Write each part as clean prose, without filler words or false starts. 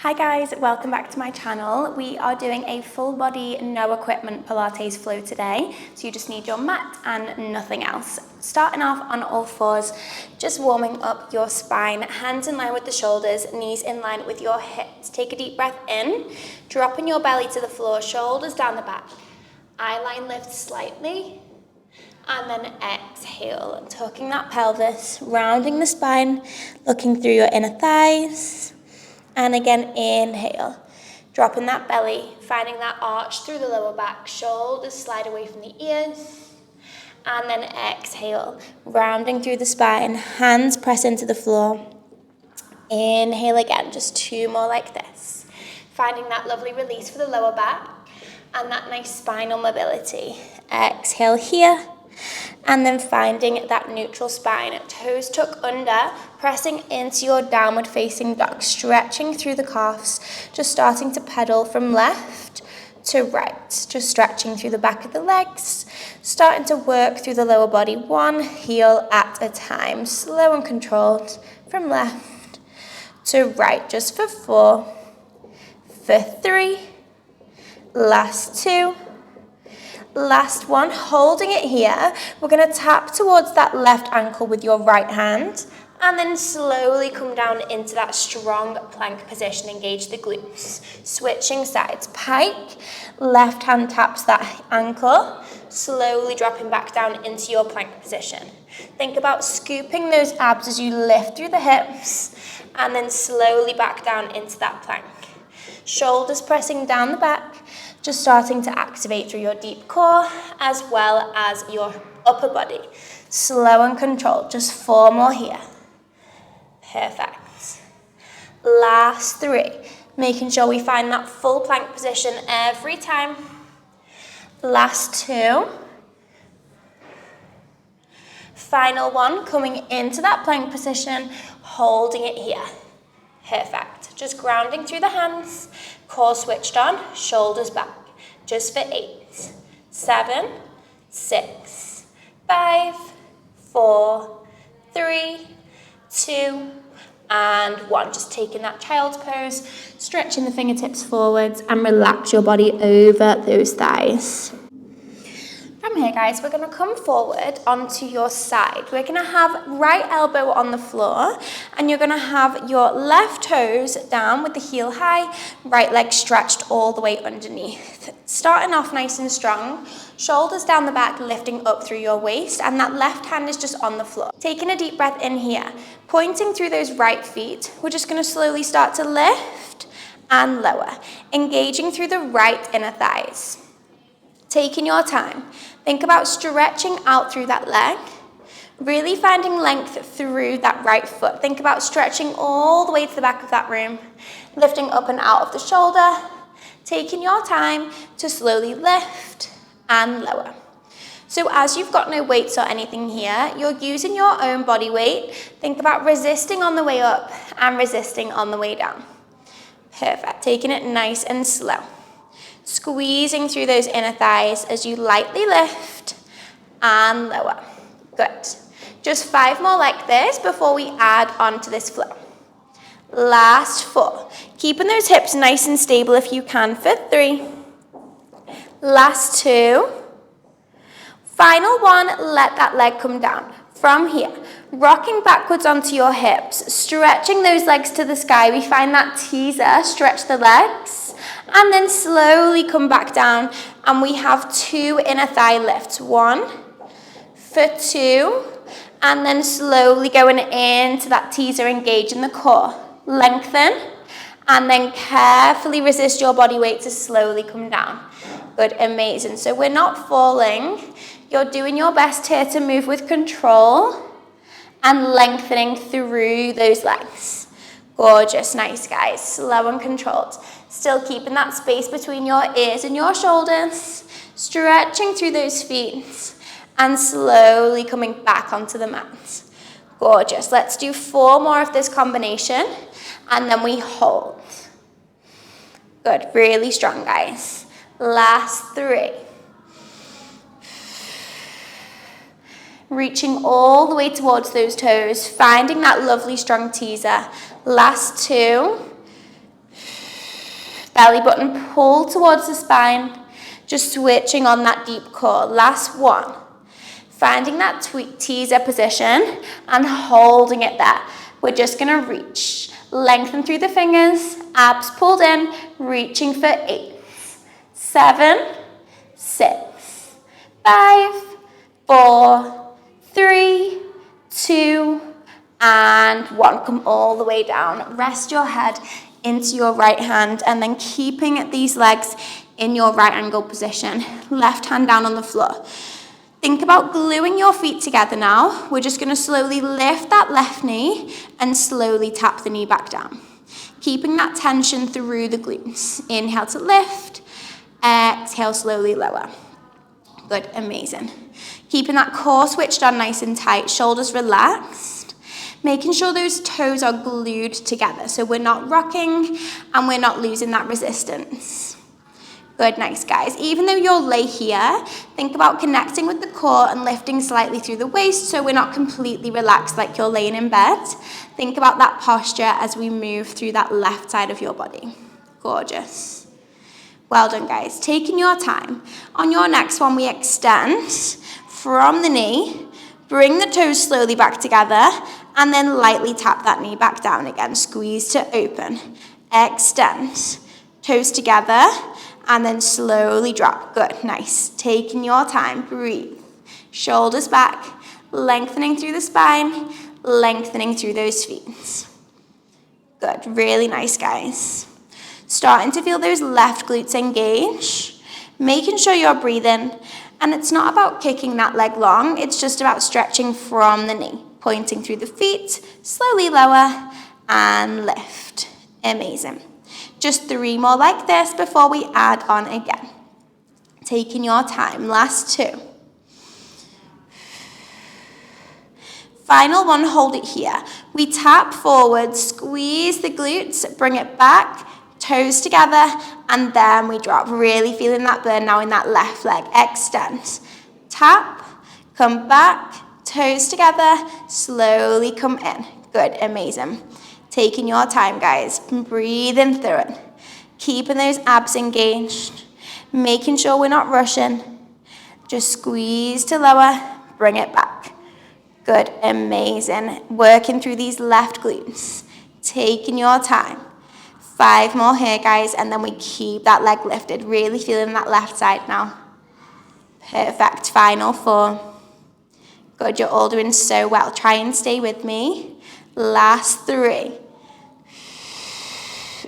Hi guys, welcome back to my channel. We are doing a full body, no equipment Pilates flow today. So you just need your mat and nothing else. Starting off on all fours, just warming up your spine, hands in line with the shoulders, knees in line with your hips. Take a deep breath in, dropping your belly to the floor, shoulders down the back. Eye line lifts slightly, and then exhale, tucking that pelvis, rounding the spine, looking through your inner thighs. And again, inhale, dropping that belly, finding that arch through the lower back, shoulders slide away from the ears. And then exhale, rounding through the spine, hands press into the floor. Inhale again, just two more like this. Finding that lovely release for the lower back and that nice spinal mobility. Exhale here. And then finding that neutral spine, toes tuck under, pressing into your downward facing dog, stretching through the calves, just starting to pedal from left to right, just stretching through the back of the legs, starting to work through the lower body, one heel at a time, slow and controlled, from left to right, just for 4, for 3, last 2, last one, holding it here. We're going to tap towards that left ankle with your right hand and then slowly come down into that strong plank position. Engage the glutes. Switching sides. Pike, left hand taps that ankle, slowly dropping back down into your plank position. Think about scooping those abs as you lift through the hips and then slowly back down into that plank. Shoulders pressing down the back, just starting to activate through your deep core as well as your upper body. Slow and controlled, just 4 more here. Perfect. Last 3, making sure we find that full plank position every time. Last 2. Final one, coming into that plank position, holding it here. Perfect. Just grounding through the hands, core switched on, shoulders back. Just for 8, 7, 6, 5, 4, 3, 2, and 1. Just taking that child's pose, stretching the fingertips forwards and relax your body over those thighs. From here, guys, we're going to come forward onto your side. We're going to have right elbow on the floor, and you're going to have your left toes down with the heel high, right leg stretched all the way underneath. Starting off nice and strong, shoulders down the back, lifting up through your waist, and that left hand is just on the floor. Taking a deep breath in here, pointing through those right feet, we're just going to slowly start to lift and lower, engaging through the right inner thighs. Taking your time, think about stretching out through that leg, really finding length through that right foot. Think about stretching all the way to the back of that room, lifting up and out of the shoulder, taking your time to slowly lift and lower. So as you've got no weights or anything here, you're using your own body weight. Think about resisting on the way up and resisting on the way down. Perfect, taking it nice and slow. Squeezing through those inner thighs as you lightly lift and lower. Good. Just 5 more like this before we add on to this flow. Last 4. Keeping those hips nice and stable if you can for 3. Last 2. Final 1, let that leg come down. From here, rocking backwards onto your hips, stretching those legs to the sky. We find that teaser, stretch the legs, and then slowly come back down, and we have 2 inner thigh lifts. 1 for 2, and then slowly going into that teaser, engage in the core. Lengthen, and then carefully resist your body weight to slowly come down. Good, amazing. So we're not falling. You're doing your best here to move with control and lengthening through those legs. Gorgeous, nice guys, slow and controlled. Still keeping that space between your ears and your shoulders, stretching through those feet and slowly coming back onto the mat. Gorgeous, let's do 4 more of this combination and then we hold. Good, really strong guys. Last 3. Reaching all the way towards those toes, finding that lovely strong teaser. Last 2. Belly button pull towards the spine. Just switching on that deep core. Last one. Finding that teaser position and holding it there. We're just gonna reach. Lengthen through the fingers, abs pulled in, reaching for 8, 7, 6, 5, 4, 3, 2, and 1. Come all the way down. Rest your head into your right hand and then keeping these legs in your right angle position. Left hand down on the floor. Think about gluing your feet together now. We're just gonna slowly lift that left knee and slowly tap the knee back down. Keeping that tension through the glutes. Inhale to lift, exhale, slowly lower. Good, amazing. Keeping that core switched on nice and tight, shoulders relaxed. Making sure those toes are glued together so we're not rocking and we're not losing that resistance. Good, nice guys. Even though you'll lay here, think about connecting with the core and lifting slightly through the waist so we're not completely relaxed like you're laying in bed. Think about that posture as we move through that left side of your body. Gorgeous. Well done, guys. Taking your time. On your next one, we extend from the knee, bring the toes slowly back together, and then lightly tap that knee back down again. Squeeze to open. Extend. Toes together. And then slowly drop. Good, nice. Taking your time, breathe. Shoulders back, lengthening through the spine, lengthening through those feet. Good, really nice, guys. Starting to feel those left glutes engage, making sure you're breathing. And it's not about kicking that leg long, it's just about stretching from the knee, pointing through the feet, slowly lower, and lift. Amazing. Just 3 more like this before we add on again. Taking your time. Last 2. Final one, hold it here. We tap forward, squeeze the glutes, bring it back, toes together, and then we drop. Really feeling that burn now in that left leg. Extend. Tap, come back, toes together, slowly come in. Good, amazing. Taking your time, guys. Breathing through it. Keeping those abs engaged. Making sure we're not rushing. Just squeeze to lower. Bring it back. Good, amazing. Working through these left glutes. Taking your time. 5 more here, guys, and then we keep that leg lifted. Really feeling that left side now. Perfect. Final 4. Good, you're all doing so well. Try and stay with me. Last 3.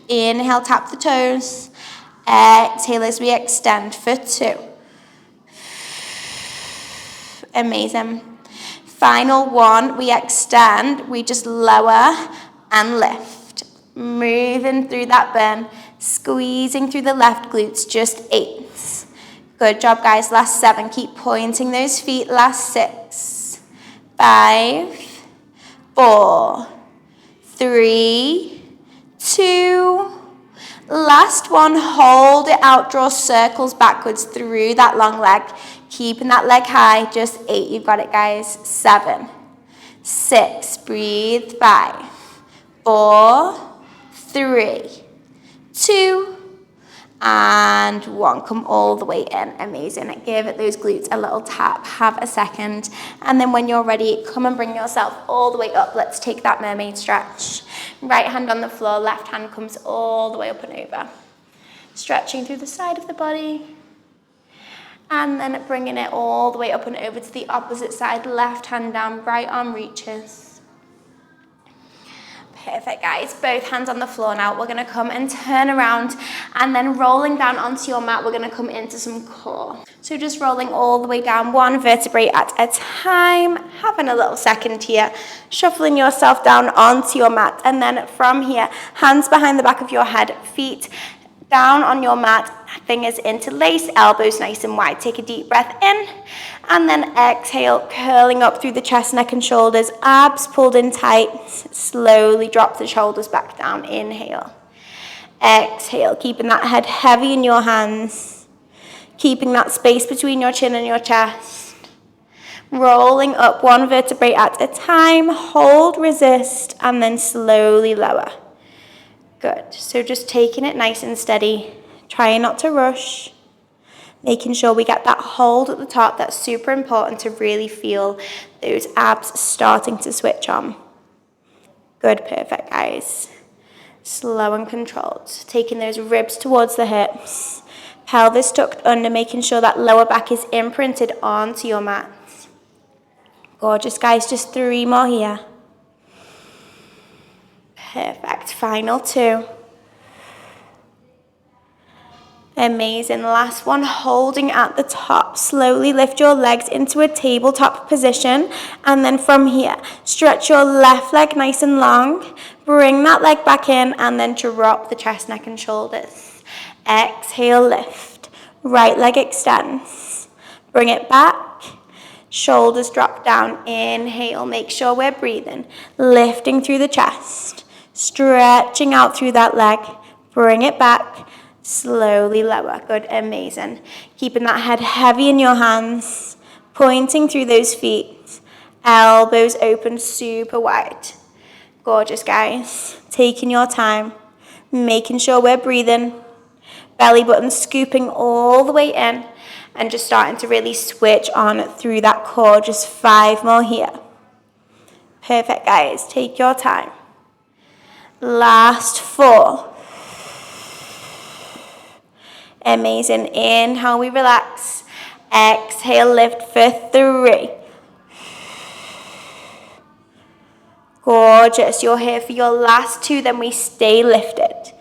Inhale, tap the toes. Exhale as we extend for 2. Amazing. Final 1, we extend, we just lower and lift. Moving through that burn, squeezing through the left glutes, just 8. Good job, guys. Last 7, keep pointing those feet. Last 6, 5, 4, 3, 2, last one, hold it out, draw circles backwards through that long leg, keeping that leg high, just 8, you've got it, guys. 7, 6, breathe, 5, 4, 3, 2, and 1. Come all the way in. Amazing. Give those glutes a little tap. Have a second. And then when you're ready, come and bring yourself all the way up. Let's take that mermaid stretch. Right hand on the floor, left hand comes all the way up and over. Stretching through the side of the body. And then bringing it all the way up and over to the opposite side. Left hand down, right arm reaches. Perfect, guys. Both hands on the floor now. We're going to come and turn around, and then rolling down onto your mat, we're going to come into some core. So just rolling all the way down, 1 vertebrae at a time. Having a little second here. Shuffling yourself down onto your mat, and then from here, hands behind the back of your head, feet down on your mat, fingers interlace, elbows nice and wide. Take a deep breath in, and then exhale, curling up through the chest, neck and shoulders, abs pulled in tight. Slowly drop the shoulders back down. Inhale. Exhale, keeping that head heavy in your hands, keeping that space between your chin and your chest. Rolling up 1 vertebrae at a time, hold, resist, and then slowly lower. Good. So just taking it nice and steady, trying not to rush, making sure we get that hold at the top. That's super important to really feel those abs starting to switch on. Good, perfect, guys. Slow and controlled. Taking those ribs towards the hips. Pelvis tucked under, making sure that lower back is imprinted onto your mat. Gorgeous, guys. Just 3 more here. Perfect. Final 2. Amazing. Last one, holding at the top. Slowly lift your legs into a tabletop position. And then from here, stretch your left leg nice and long. Bring that leg back in and then drop the chest, neck and shoulders. Exhale, lift. Right leg extends. Bring it back. Shoulders drop down. Inhale. Make sure we're breathing. Lifting through the chest. Stretching out through that leg. Bring it back. Slowly lower. Good, amazing. Keeping that head heavy in your hands, pointing through those feet, elbows open super wide. Gorgeous, guys. Taking your time, making sure we're breathing, belly button scooping all the way in, and just starting to really switch on through that core. Just 5 more here. Perfect, guys. Take your time. Last 4. Amazing. Inhale, we relax. Exhale, lift for 3. Gorgeous. You're here for your last 2, then we stay lifted.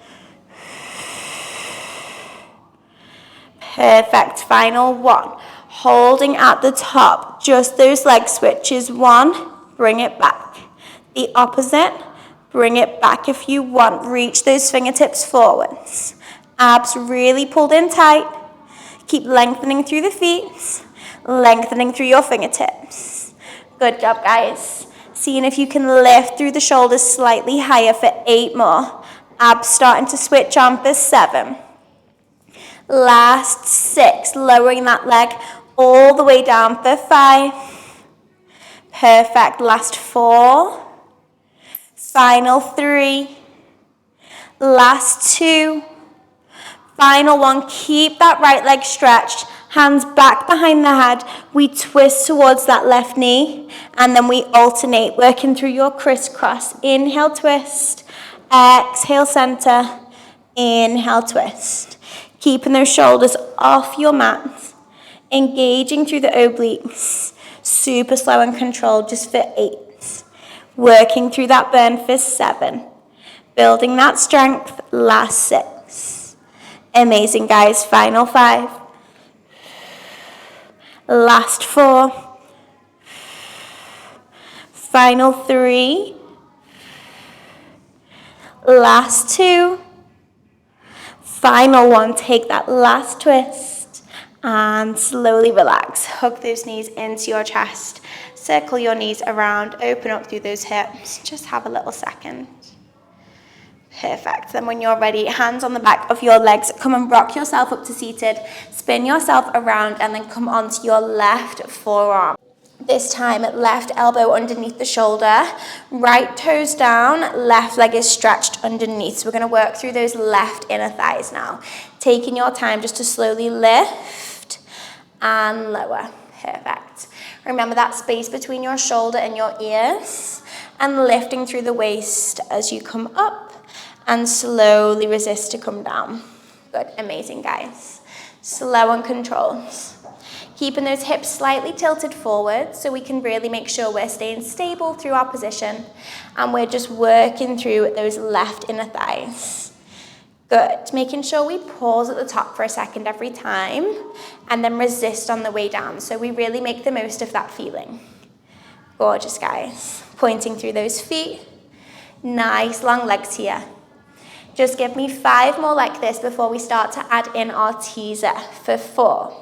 Perfect. Final 1. Holding at the top. Just those leg switches. 1, bring it back. The opposite, bring it back if you want. Reach those fingertips forwards. Abs really pulled in tight. Keep lengthening through the feet, lengthening through your fingertips. Good job, guys. Seeing if you can lift through the shoulders slightly higher for 8 more. Abs starting to switch on for 7. Last 6, lowering that leg all the way down for 5. Perfect. Last 4. Final 3. Last 2. Final 1, keep that right leg stretched, hands back behind the head. We twist towards that left knee, and then we alternate, working through your crisscross. Inhale, twist. Exhale, center. Inhale, twist. Keeping those shoulders off your mat, engaging through the obliques. Super slow and controlled, just for 8. Working through that burn for 7. Building that strength, last 6. Amazing, guys. Final 5. Last 4. Final 3. Last 2. Final 1. Take that last twist and slowly relax. Hug those knees into your chest. Circle your knees around. Open up through those hips. Just have a little second. Perfect. Then when you're ready, hands on the back of your legs, come and rock yourself up to seated, spin yourself around, and then come onto your left forearm. This time, left elbow underneath the shoulder, right toes down, left leg is stretched underneath. So we're going to work through those left inner thighs now. Taking your time just to slowly lift and lower. Perfect. Remember that space between your shoulder and your ears, and lifting through the waist as you come up. And slowly resist to come down. Good, amazing, guys. Slow and controlled. Keeping those hips slightly tilted forward so we can really make sure we're staying stable through our position. And we're just working through those left inner thighs. Good, making sure we pause at the top for a second every time and then resist on the way down. So we really make the most of that feeling. Gorgeous, guys. Pointing through those feet. Nice long legs here. Just give me 5 more like this before we start to add in our teaser for 4.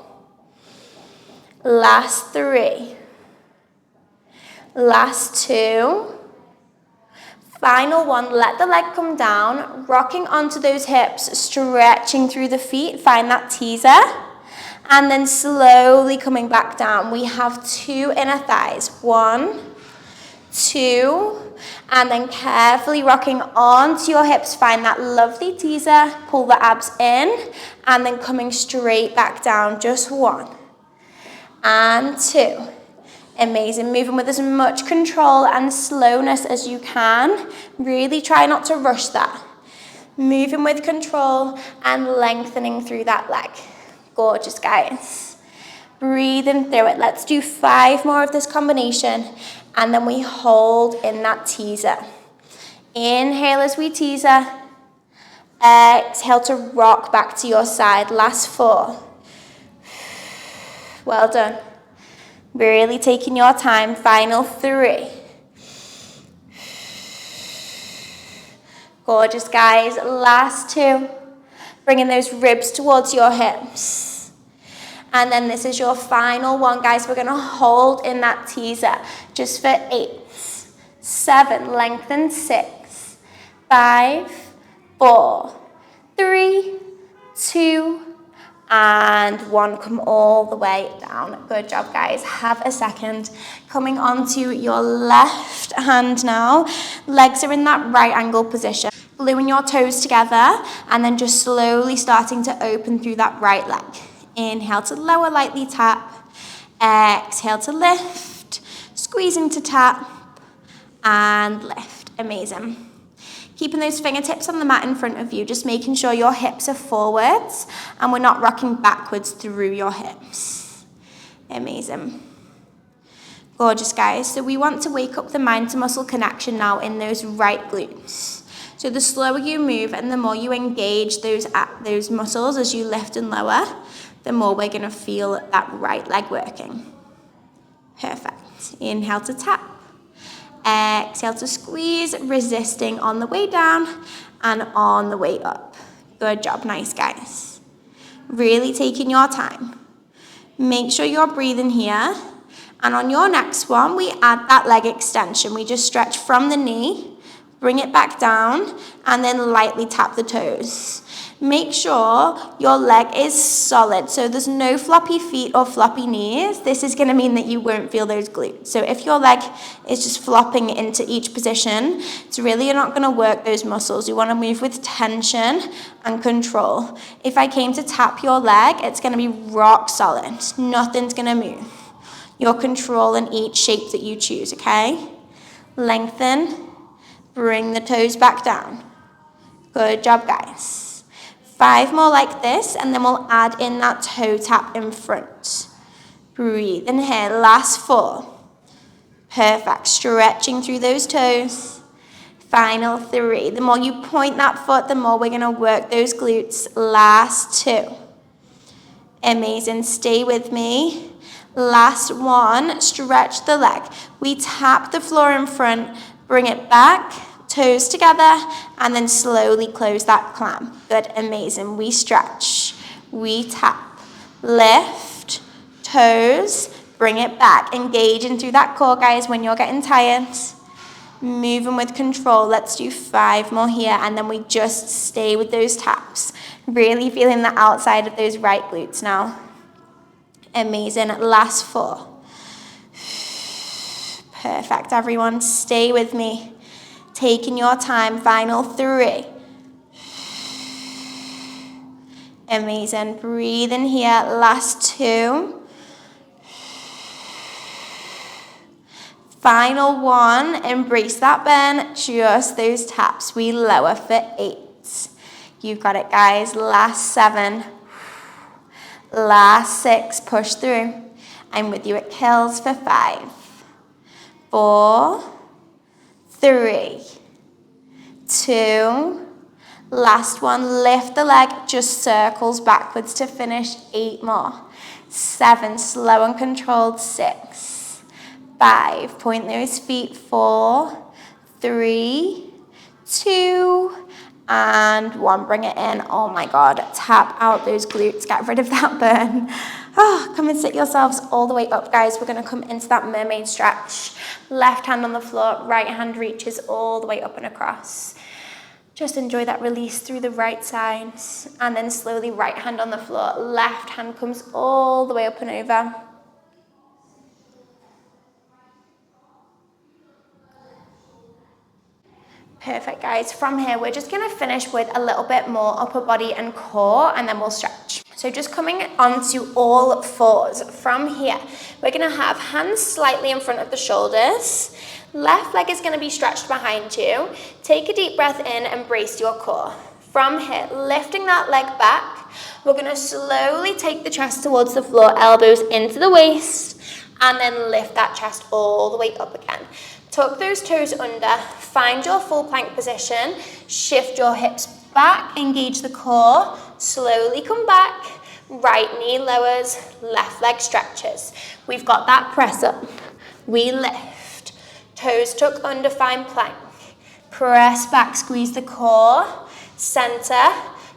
Last 3. Last 2. Final 1, let the leg come down, rocking onto those hips, stretching through the feet, find that teaser, and then slowly coming back down. We have 2 inner thighs, 1, 2, and then carefully rocking onto your hips. Find that lovely teaser, pull the abs in, and then coming straight back down. Just 1 and 2. Amazing. Moving with as much control and slowness as you can. Really try not to rush that. Moving with control and lengthening through that leg. Gorgeous, guys. Breathing through it. Let's do 5 more of this combination, and then we hold in that teaser. Inhale as we teaser. Exhale to rock back to your side. Last 4. Well done. Really taking your time. Final 3. Gorgeous, guys. Last 2. Bringing those ribs towards your hips. And then this is your final one, guys. We're going to hold in that teaser just for 8, 7, lengthen 6, 5, 4, 3, 2, and 1. Come all the way down. Good job, guys. Have a second. Coming onto your left hand now. Legs are in that right angle position. Gluing your toes together, and then just slowly starting to open through that right leg. Inhale to lower, lightly tap. Exhale to lift. Squeezing to tap. And lift. Amazing. Keeping those fingertips on the mat in front of you, just making sure your hips are forwards and we're not rocking backwards through your hips. Amazing. Gorgeous, guys. So we want to wake up the mind to muscle connection now in those right glutes. So the slower you move and the more you engage those muscles as you lift and lower, the more we're going to feel that right leg working. Perfect. Inhale to tap. Exhale to squeeze, resisting on the way down and on the way up. Good job. Nice, guys. Really taking your time. Make sure you're breathing here. And on your next one, we add that leg extension. We just stretch from the knee, bring it back down, and then lightly tap the toes. Make sure your leg is solid, so there's no floppy feet or floppy knees. This is going to mean that you won't feel those glutes. So if your leg is just flopping into each position, it's really not going to work those muscles. You want to move with tension and control. If I came to tap your leg, it's going to be rock solid. Nothing's going to move. You're controlling each shape that you choose, okay? Lengthen. Bring the toes back down. Good job, guys. 5 more like this, and then we'll add in that toe tap in front. Breathe in here. Last 4. Perfect. Stretching through those toes. Final 3. The more you point that foot, the more we're going to work those glutes. Last 2. Amazing. Stay with me. Last 1. Stretch the leg. We tap the floor in front. Bring it back. Toes together, and then slowly close that clam. Good, amazing. We stretch, we tap, lift, toes, bring it back. Engaging through that core, guys, when you're getting tired. Moving with control. Let's do 5 more here, and then we just stay with those taps. Really feeling the outside of those right glutes now. Amazing. Last 4. Perfect, everyone. Stay with me. Taking your time. Final 3. Amazing. Breathe in here. Last 2. Final 1. Embrace that bend. Just those taps. We lower for 8. You've got it, guys. Last 7. Last 6. Push through. I'm with you. It kills for 5. 4. 3, 2, last one, lift the leg, just circles backwards to finish. 8 more. 7, slow and controlled. 6, 5, point those feet. 4, 3, 2, and 1. Bring it in. Oh my God, tap out those glutes, get rid of that burn. Oh, come and sit yourselves all the way up, guys. We're going to come into that mermaid stretch. Left hand on the floor, right hand reaches all the way up and across. Just enjoy that release through the right side. And then slowly right hand on the floor, left hand comes all the way up and over. Perfect, guys. From here, we're just gonna finish with a little bit more upper body and core, and then we'll stretch. So just coming onto all fours. From here, we're gonna have hands slightly in front of the shoulders. Left leg is gonna be stretched behind you. Take a deep breath in and brace your core. From here, lifting that leg back, we're gonna slowly take the chest towards the floor, elbows into the waist, and then lift that chest all the way up again. Tuck those toes under, find your full plank position, shift your hips back, engage the core, slowly come back, right knee lowers, left leg stretches. We've got that press up, we lift, toes tuck under, find plank, press back, squeeze the core, center,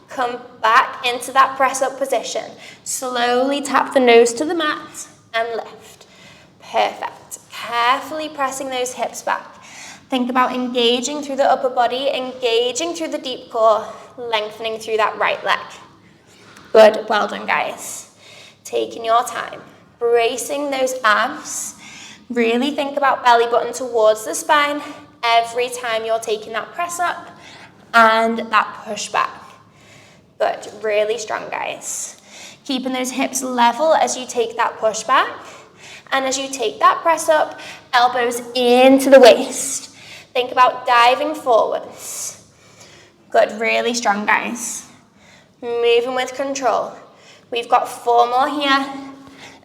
come back into that press up position. Slowly tap the nose to the mat and lift. Perfect. Carefully pressing those hips back. Think about engaging through the upper body, engaging through the deep core, lengthening through that right leg. Good, well done, guys. Taking your time, bracing those abs. Really think about belly button towards the spine every time you're taking that press up and that push back. Good, really strong, guys. Keeping those hips level as you take that push back. And as you take that press up, elbows into the waist. Think about diving forwards. Good, really strong, guys. Moving with control. We've got 4 more here,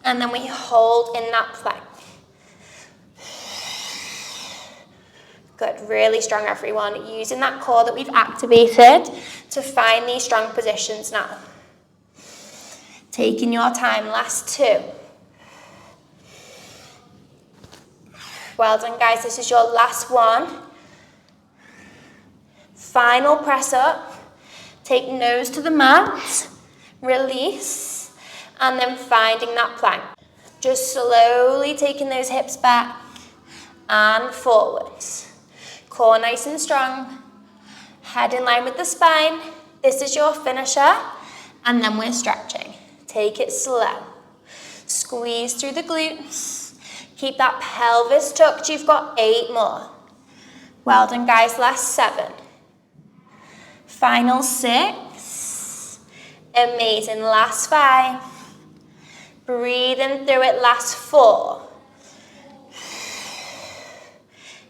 and then we hold in that plank. Good, really strong, everyone. Using that core that we've activated to find these strong positions now. Taking your time, last 2. Well done, guys. This is your last one. Final press up. Take nose to the mat. Release. And then finding that plank. Just slowly taking those hips back and forwards. Core nice and strong. Head in line with the spine. This is your finisher. And then we're stretching. Take it slow. Squeeze through the glutes. Keep that pelvis tucked. You've got 8 more. Well done, guys. Last 7. Final 6. Amazing. Last 5. Breathing through it. Last 4.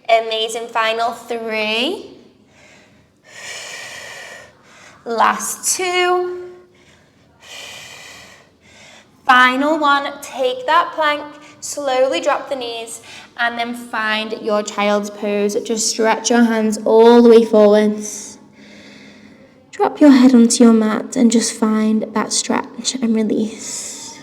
Amazing. Final 3. Last 2. Final 1. Take that plank. Slowly drop the knees and then find your child's pose. Just stretch your hands all the way forwards. Drop your head onto your mat and just find that stretch and release.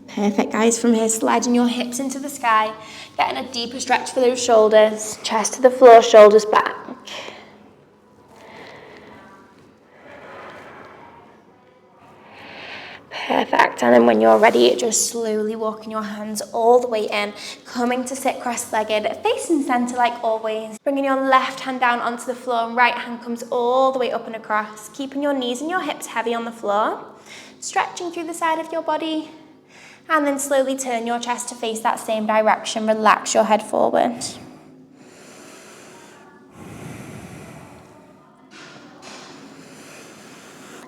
Perfect, guys. From here, sliding your hips into the sky, getting a deeper stretch for those shoulders. Chest to the floor, shoulders back. Perfect, and then when you're ready, just slowly walking your hands all the way in, coming to sit cross-legged, facing center like always. Bringing your left hand down onto the floor and right hand comes all the way up and across, keeping your knees and your hips heavy on the floor, stretching through the side of your body, and then slowly turn your chest to face that same direction, relax your head forward.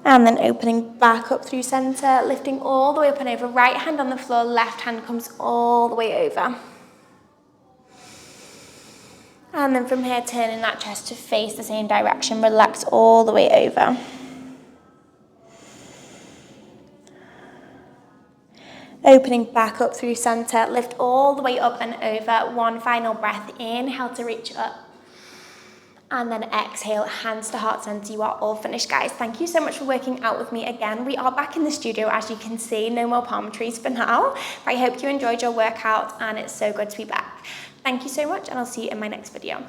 And then opening back up through center, lifting all the way up and over. Right hand on the floor, left hand comes all the way over. And then from here, turning that chest to face the same direction. Relax all the way over. Opening back up through center, lift all the way up and over. One final breath, inhale to reach up. And then exhale, hands to heart center. You are all finished, guys. Thank you so much for working out with me again. We are back in the studio, as you can see. No more palm trees for now. But I hope you enjoyed your workout, and it's so good to be back. Thank you so much, and I'll see you in my next video.